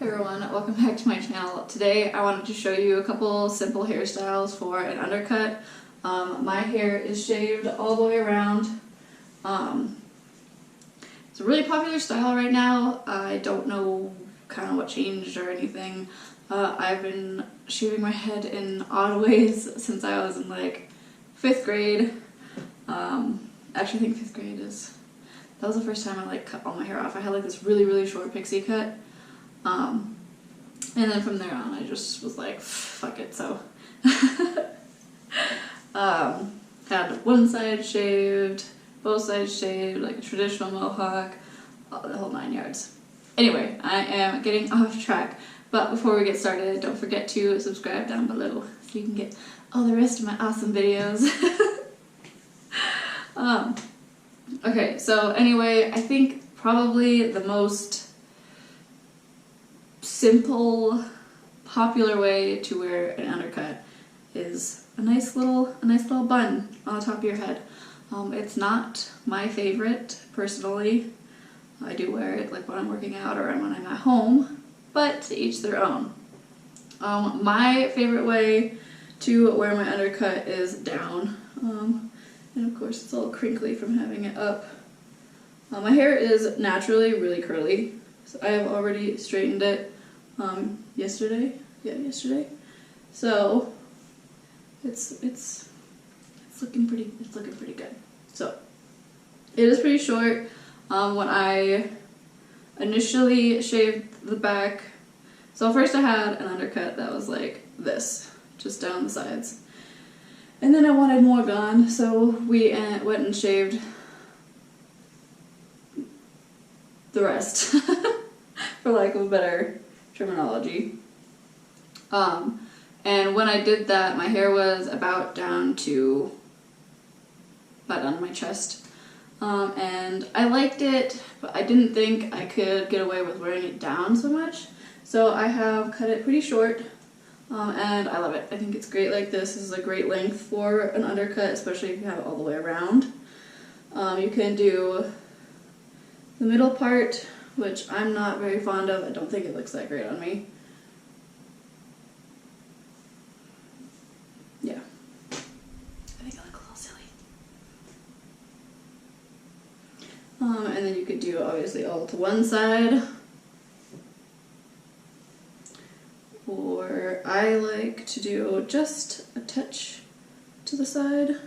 Hey everyone, welcome back to my channel. Today I wanted to show you a couple simple hairstyles for an undercut. My hair is shaved all the way around. It's a really popular style right now. I don't know kind of what changed or anything. I've been shaving my head in odd ways since I was in like 5th grade. Actually I think 5th grade that was the first time I like cut all my hair off. I had like this really short pixie cut. And then from there on I just was like, fuck it, so. Had one side shaved, both sides shaved, like a traditional mohawk, the whole 9 yards. Anyway, I am getting off track, but before we get started, don't forget to subscribe down below so you can get all the rest of my awesome videos. Okay, so anyway, I think probably the most simple, popular way to wear an undercut is a nice little bun on the top of your head. It's not my favorite personally. I do wear it like when I'm working out or when I'm at home, but to each their own. My favorite way to wear my undercut is down, and of course it's a little crinkly from having it up. My hair is naturally really curly, so I have already straightened it yesterday. So it's looking pretty good. So it is pretty short. When I initially shaved the back, so first I had an undercut that was like this, just down the sides, and then I wanted more gone, so we went and shaved the rest, for lack of a better terminology. And when I did that, my hair was about down to my chest. And I liked it, but I didn't think I could get away with wearing it down so much. So I have cut it pretty short, and I love it. I think it's great like this. This is a great length for an undercut, especially if you have it all the way around. You can do the middle part, which I'm not very fond of. I don't think it looks that great on me. Yeah. I think I look a little silly. And then you could do obviously all to one side. Or I like to do just a touch to the side. And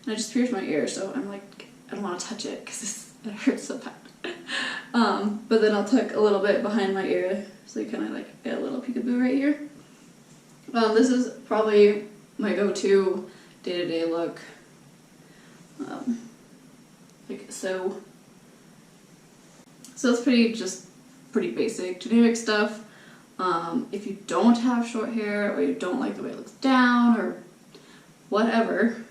I just pierced my ear, so I'm like, I don't want to touch it because it hurts so bad. But then I'll tuck a little bit behind my ear, so you kind of like get a little peekaboo right here. This is probably my go-to day-to-day look. Like so. So it's pretty basic, generic stuff. If you don't have short hair or you don't like the way it looks down or whatever,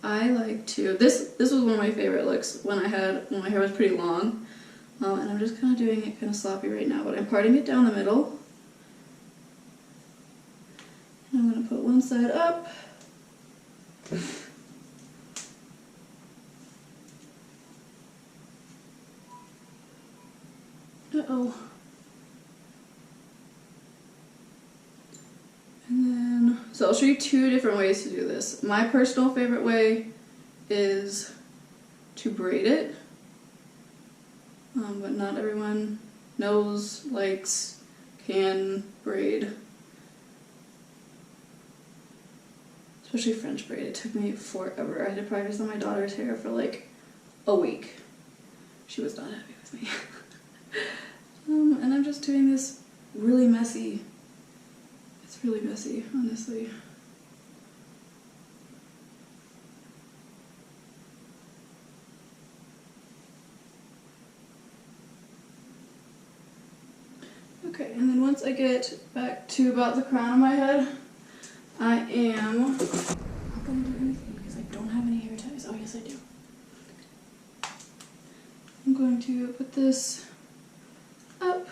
I like to, this was one of my favorite looks when my hair was pretty long, and I'm just kind of doing it kind of sloppy right now, but I'm parting it down the middle. And I'm going to put one side up. Uh-oh. And then, so I'll show you two different ways to do this. My personal favorite way is to braid it, but not everyone knows, likes, can braid. Especially French braid. It took me forever. I had to practice on my daughter's hair for like a week. She was not happy with me. And I'm just doing this really messy. It's really messy, honestly. Okay, and then once I get back to about the crown of my head, I am not going to do anything because I don't have any hair ties. Oh yes I do. I'm going to put this up.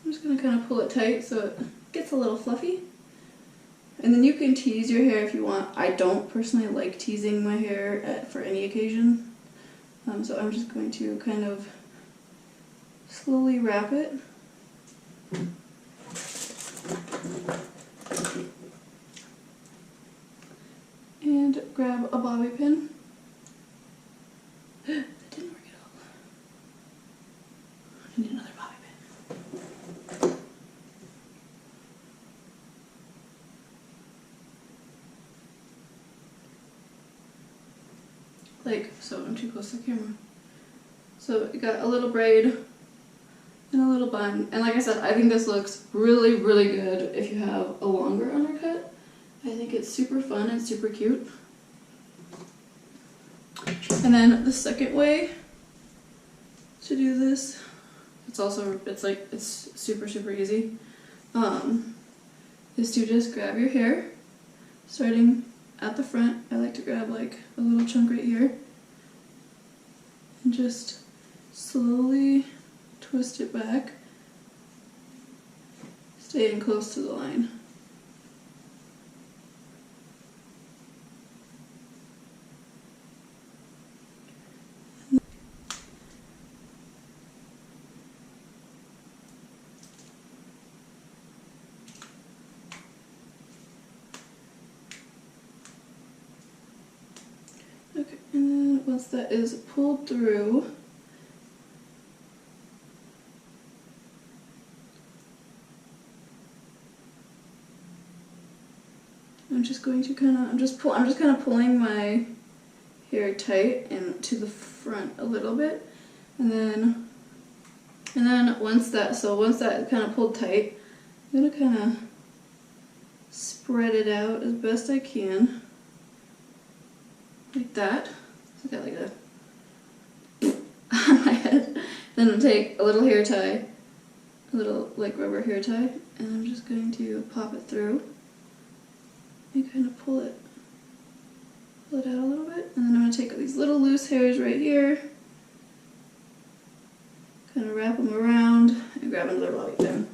I'm just going to kind of pull it tight so it gets a little fluffy. And then you can tease your hair if you want. I don't personally like teasing my hair for any occasion. So I'm just going to kind of slowly wrap it. And grab a bobby pin. That didn't work at all. I need another bobby pin. Like so, I'm too close to the camera. So you got a little braid and a little bun. And like I said, I think this looks really, really good if you have a longer undercut. I think it's super fun and super cute. And then the second way to do this, it's super, super easy, is to just grab your hair, starting at the front. I like to grab like a little chunk right here and just slowly twist it back, staying close to the line. Okay, and then once that is pulled through, I'm just going to I'm just kind of pulling my hair tight and to the front a little bit, and then once that kind of pulled tight, I'm gonna kind of spread it out as best I can, like that. So I got like a on my head. Then I'll take a little hair tie, a little like rubber hair tie, and I'm just going to pop it through and kind of pull it out a little bit. And then I'm going to take these little loose hairs right here, kind of wrap them around, and grab another bobby pin.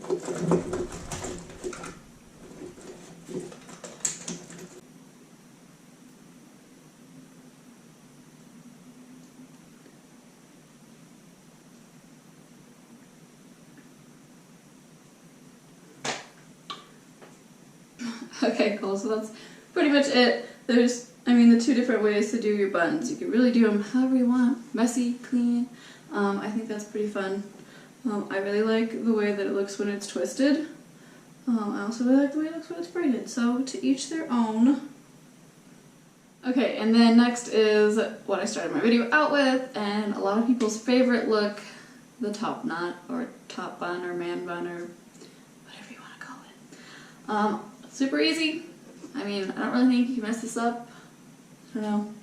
Okay, cool, so that's pretty much it. There's, the two different ways to do your buns. You can really do them however you want, messy, clean. I think that's pretty fun. I really like the way that it looks when it's twisted. I also really like the way it looks when it's braided, so to each their own. Okay, and then next is what I started my video out with, and a lot of people's favorite look, the top knot, or top bun, or man bun, or whatever you want to call it. Super easy. I don't really think you can mess this up. I don't know.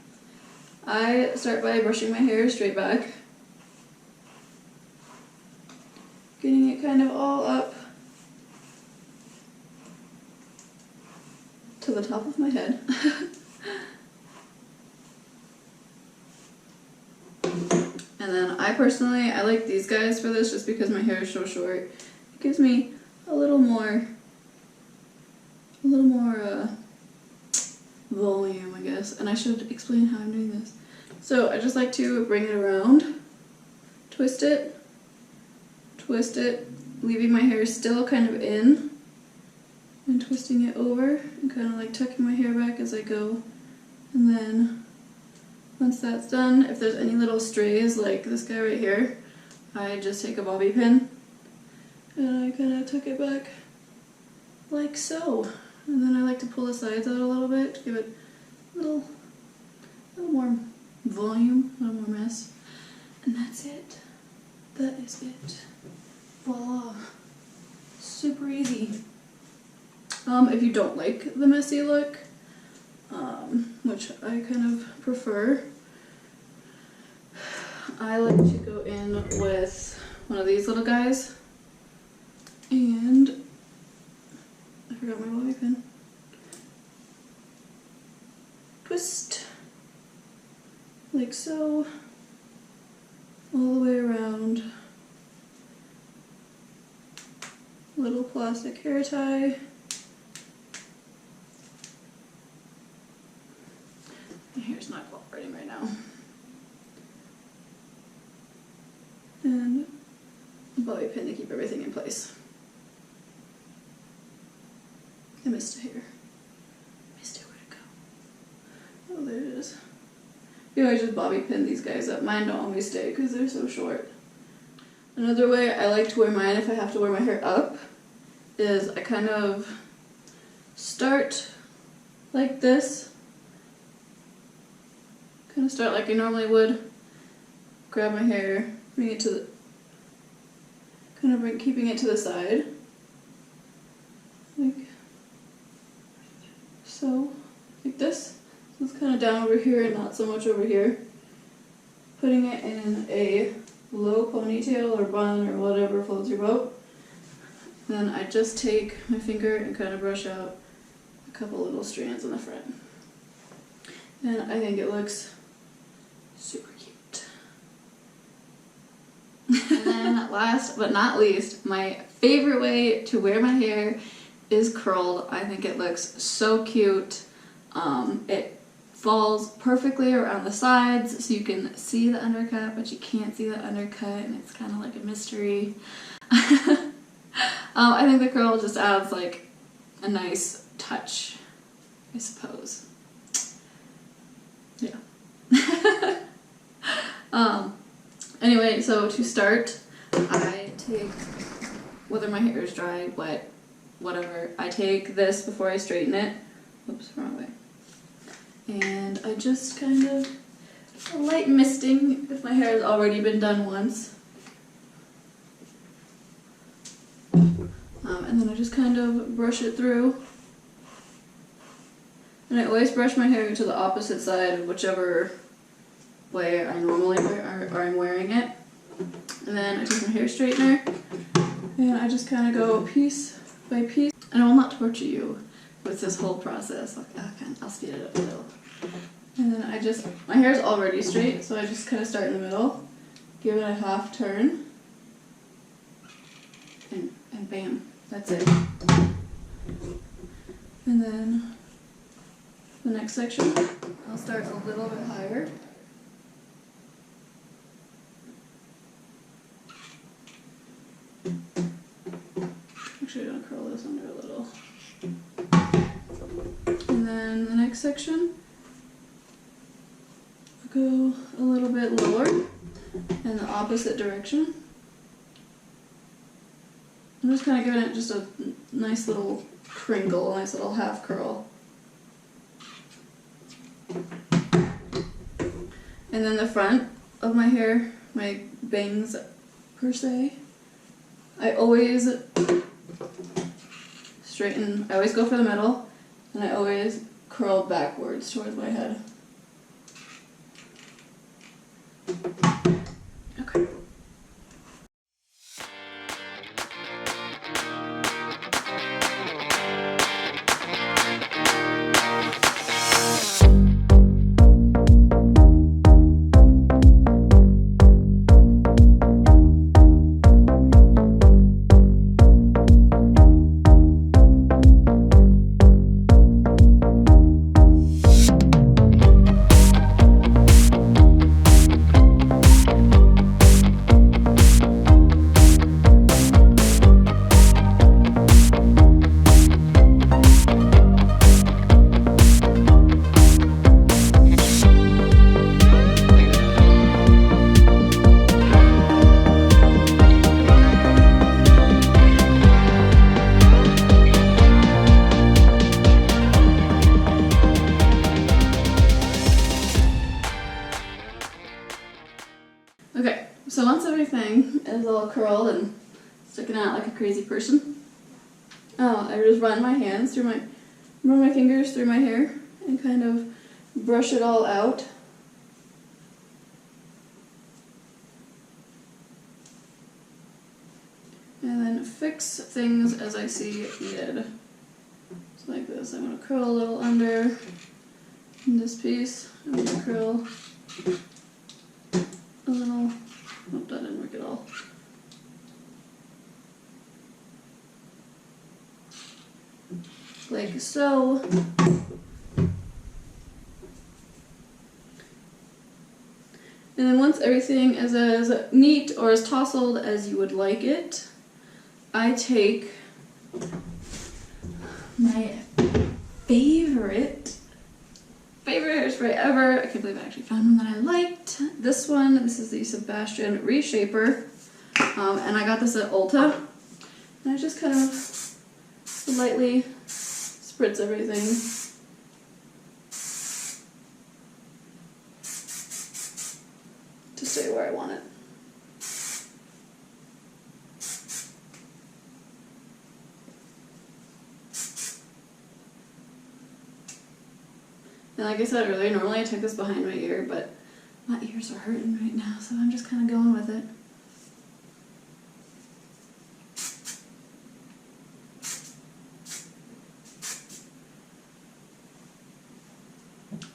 I start by brushing my hair straight back, getting it kind of all up to the top of my head. And then I like these guys for this just because my hair is so short. It gives me a little more volume, I guess. And I should explain how I'm doing this. So I just like to bring it around, twist it, leaving my hair still kind of in, and twisting it over, and kind of like tucking my hair back as I go. And then once that's done, if there's any little strays like this guy right here, I just take a bobby pin and I kind of tuck it back like so. And then I like to pull the sides out a little bit to give it a little more volume, a little more mess. And that's it. That is it. Voila. Super easy. If you don't like the messy look, which I kind of prefer, I like to go in with one of these little guys, and I forgot my bobby pin. Twist like so, all the way around. Little plastic hair tie, My hair's not cooperating right now. And a bobby pin to keep everything in place. I missed a hair. Missed it, where'd it go? Oh, there it is. You always just bobby pin these guys up. Mine don't always stay because they're so short. Another way I like to wear mine if I have to wear my hair up is I kind of start like this. Kind of start like I normally would. Grab my hair, bring it to the, keeping it to the side. Like so, like this. So it's kind of down over here and not so much over here. Putting it in a low ponytail or bun or whatever floats your boat. Then I just take my finger and kind of brush out a couple little strands on the front. And I think it looks super cute. And then last but not least, my favorite way to wear my hair is curled. I think it looks so cute. It falls perfectly around the sides so you can see the undercut, but you can't see the undercut, and it's kind of like a mystery. I think the curl just adds like a nice touch, I suppose. Yeah. Anyway, so to start, I take, whether my hair is dry, wet, whatever, I take this before I straighten it. Oops, wrong way. And I just kind of a light misting if my hair has already been done once. And then I just kind of brush it through. And I always brush my hair to the opposite side of whichever way I normally wear, or I'm wearing it. And then I take my hair straightener and I just kind of go piece by piece. And I will not torture you with this whole process. I'll speed it up a little. And then my hair is already straight, so I just kind of start in the middle, give it a half turn, and bam, that's it. And then the next section, I'll start a little bit higher. Actually, I'm gonna curl this under a little. And then the next section, I'll go a little bit lower in the opposite direction. I'm just kind of giving it just a nice little crinkle, a nice little half curl. And then the front of my hair, my bangs per se, I always straighten, I always go for the middle, and I always curl backwards towards my head. Okay. Okay, so once everything is all curled and sticking out like a crazy person, I just run my fingers through my hair and kind of brush it all out. And then fix things as I see needed. So like this, I'm going to curl a little under in this piece. I'm going to curl a little, oh, that didn't work at all. Like so. And then once everything is as neat or as tousled as you would like it, I take my favorite hairspray ever. I can't believe I actually found one that I liked. This one, this is the Sebastian Reshaper, and I got this at Ulta. And I just kind of lightly spritz everything. To stay where I want it. And like I said earlier, normally I take this behind my ear, but my ears are hurting right now, so I'm just kind of going with it.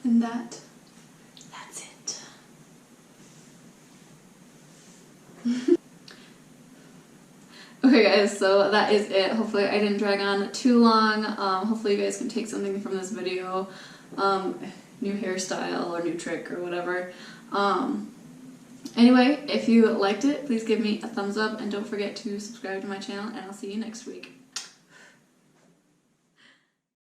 And that's it. Okay guys, so that is it. Hopefully I didn't drag on too long. Hopefully you guys can take something from this video. New hairstyle or new trick or whatever. Anyway, if you liked it, please give me a thumbs up and don't forget to subscribe to my channel, and I'll see you next week.